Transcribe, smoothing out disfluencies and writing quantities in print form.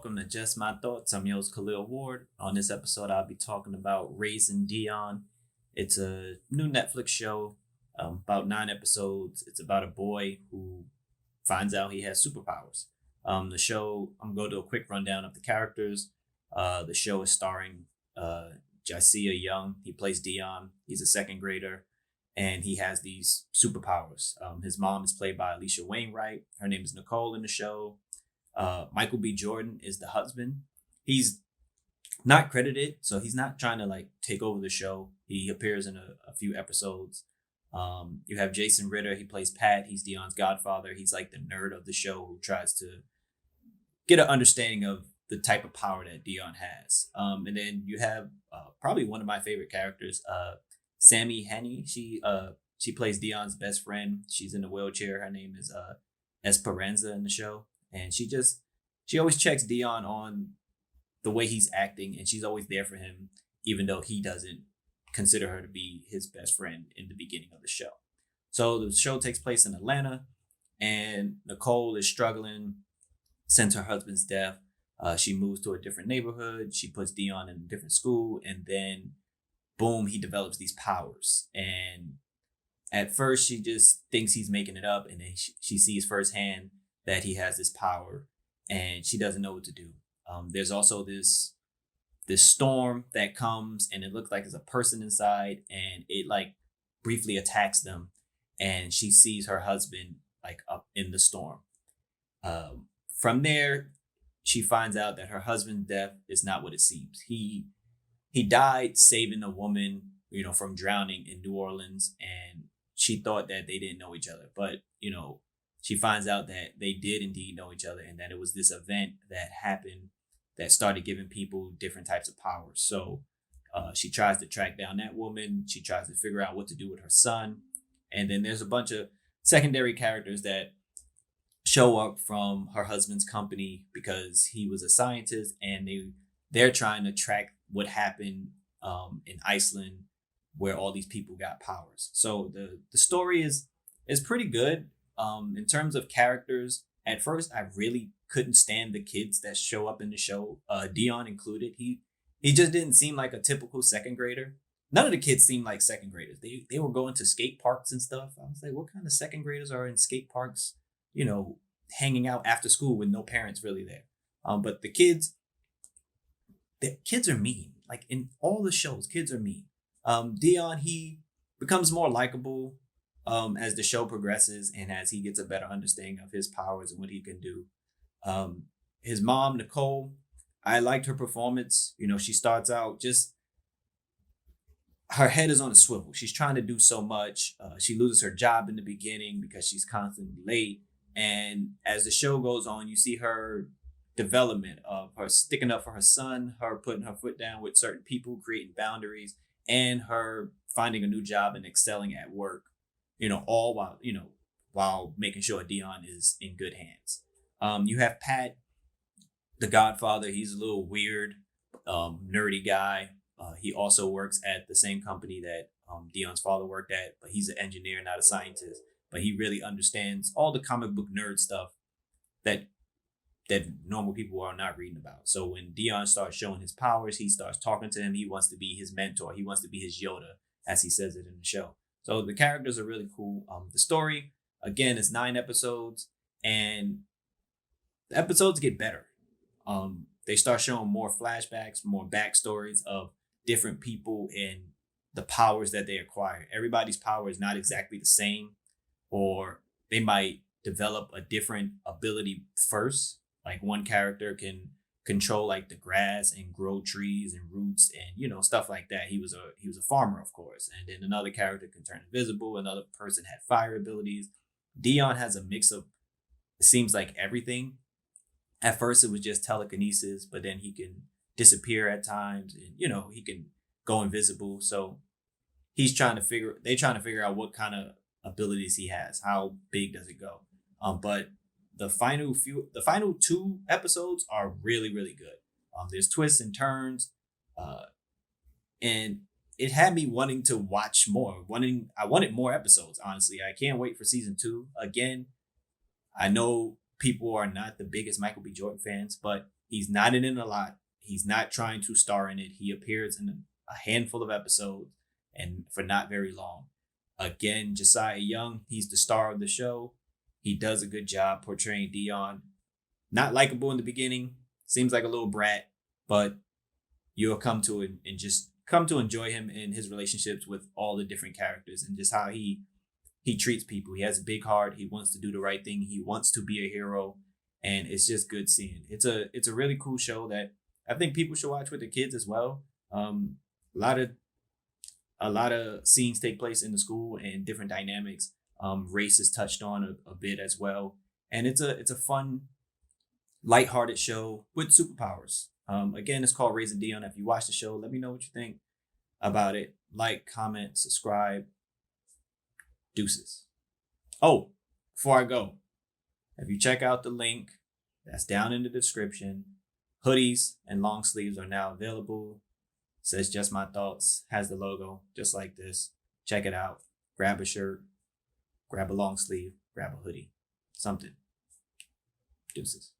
welcome to Just My Thoughts. I'm your host, Khaleel Ward. On this episode, I'll be talking about Raising Dion. It's a new Netflix show, about 9 episodes. It's about a boy who finds out he has superpowers. The show, I'm going to do a quick rundown of the characters. The show is starring Jasiah Young. He plays Dion. He's a second grader, and he has these superpowers. His mom is played by Alicia Wainwright. Her name is Nicole in the show. Michael B. Jordan is the husband. He's not credited, so he's not trying to like take over the show. He appears in a few episodes. You have Jason Ritter. He plays Pat. He's Dion's godfather. He's like the nerd of the show who tries to get an understanding of the type of power that Dion has. And then you have probably one of my favorite characters, Sammy Henny. She plays Dion's best friend. She's in a wheelchair. Her name is Esperanza in the show. And she always checks Dion on the way he's acting, and she's always there for him, even though he doesn't consider her to be his best friend in the beginning of the show. So the show takes place in Atlanta, and Nicole is struggling since her husband's death. She moves to a different neighborhood. She puts Dion in a different school, and then boom, he develops these powers. And at first, she just thinks he's making it up, and then she sees firsthand that he has this power, and she doesn't know what to do. There's also this storm that comes, and it looks like there's a person inside, and it like briefly attacks them, and she sees her husband like up in the storm. From there, she finds out that her husband's death is not what it seems. He died saving a woman, from drowning in New Orleans, and she thought that they didn't know each other, but she finds out that they did indeed know each other, and that it was this event that happened that started giving people different types of powers. So she tries to track down that woman. She tries to figure out what to do with her son. And then there's a bunch of secondary characters that show up from her husband's company because he was a scientist, and they're trying to track what happened in Iceland where all these people got powers. So the story is pretty good. In terms of characters, at first I really couldn't stand the kids that show up in the show, Dion included. He just didn't seem like a typical second grader. None of the kids seemed like second graders. They were going to skate parks and stuff. I was like, what kind of second graders are in skate parks, hanging out after school with no parents really there? But the kids are mean. Like in all the shows, kids are mean. Dion, he becomes more likable as the show progresses, and as he gets a better understanding of his powers and what he can do. His mom, Nicole, I liked her performance. She starts out just, her head is on a swivel. She's trying to do so much. She loses her job in the beginning because she's constantly late. And as the show goes on, you see her development of her sticking up for her son, her putting her foot down with certain people, creating boundaries, and her finding a new job and excelling at work. All while making sure Dion is in good hands. You have Pat, the godfather. He's a little weird, nerdy guy. He also works at the same company that Dion's father worked at, but he's an engineer, not a scientist. But he really understands all the comic book nerd stuff that normal people are not reading about. So when Dion starts showing his powers, he starts talking to him. He wants to be his mentor. He wants to be his Yoda, as he says it in the show. So the characters are really cool. The story, again, is 9 episodes, and the episodes get better. They start showing more flashbacks, more backstories of different people and the powers that they acquire. Everybody's power is not exactly the same, or they might develop a different ability first. Like one character can control like the grass and grow trees and roots and stuff like that. He was a farmer, of course. And then another character can turn invisible. Another person had fire abilities. Dion has a mix of, it seems like, everything. At first it was just telekinesis, but then he can disappear at times, and he can go invisible. So they're trying to figure out what kind of abilities he has. How big does it go? But the final 2 episodes are really, really good. There's twists and turns, and it had me wanting to watch more. I wanted more episodes. Honestly, I can't wait for season 2. Again, I know people are not the biggest Michael B. Jordan fans, but He's not in it a lot. He's not trying to star in it. He appears in a handful of episodes and for not very long. Again, Josiah Young, he's the star of the show. He does a good job portraying Dion. Not likable in the beginning, seems like a little brat, but you'll come to it and just come to enjoy him in his relationships with all the different characters and just how he treats people. He has a big heart. He wants to do the right thing. He wants to be a hero, and it's just good seeing. It's a really cool show that I think people should watch with their kids as well. A lot of scenes take place in the school and different dynamics. Race is touched on a bit as well, and it's a fun, lighthearted show with superpowers. Again, it's called Raising Dion. If you watch the show, let me know what you think about it. Like, comment, subscribe. Deuces. Oh, before I go, if you check out the link that's down in the description, hoodies and long sleeves are now available. It says Just My Thoughts, has the logo just like this. Check it out. Grab a shirt, grab a long sleeve, grab a hoodie, something. Deuces.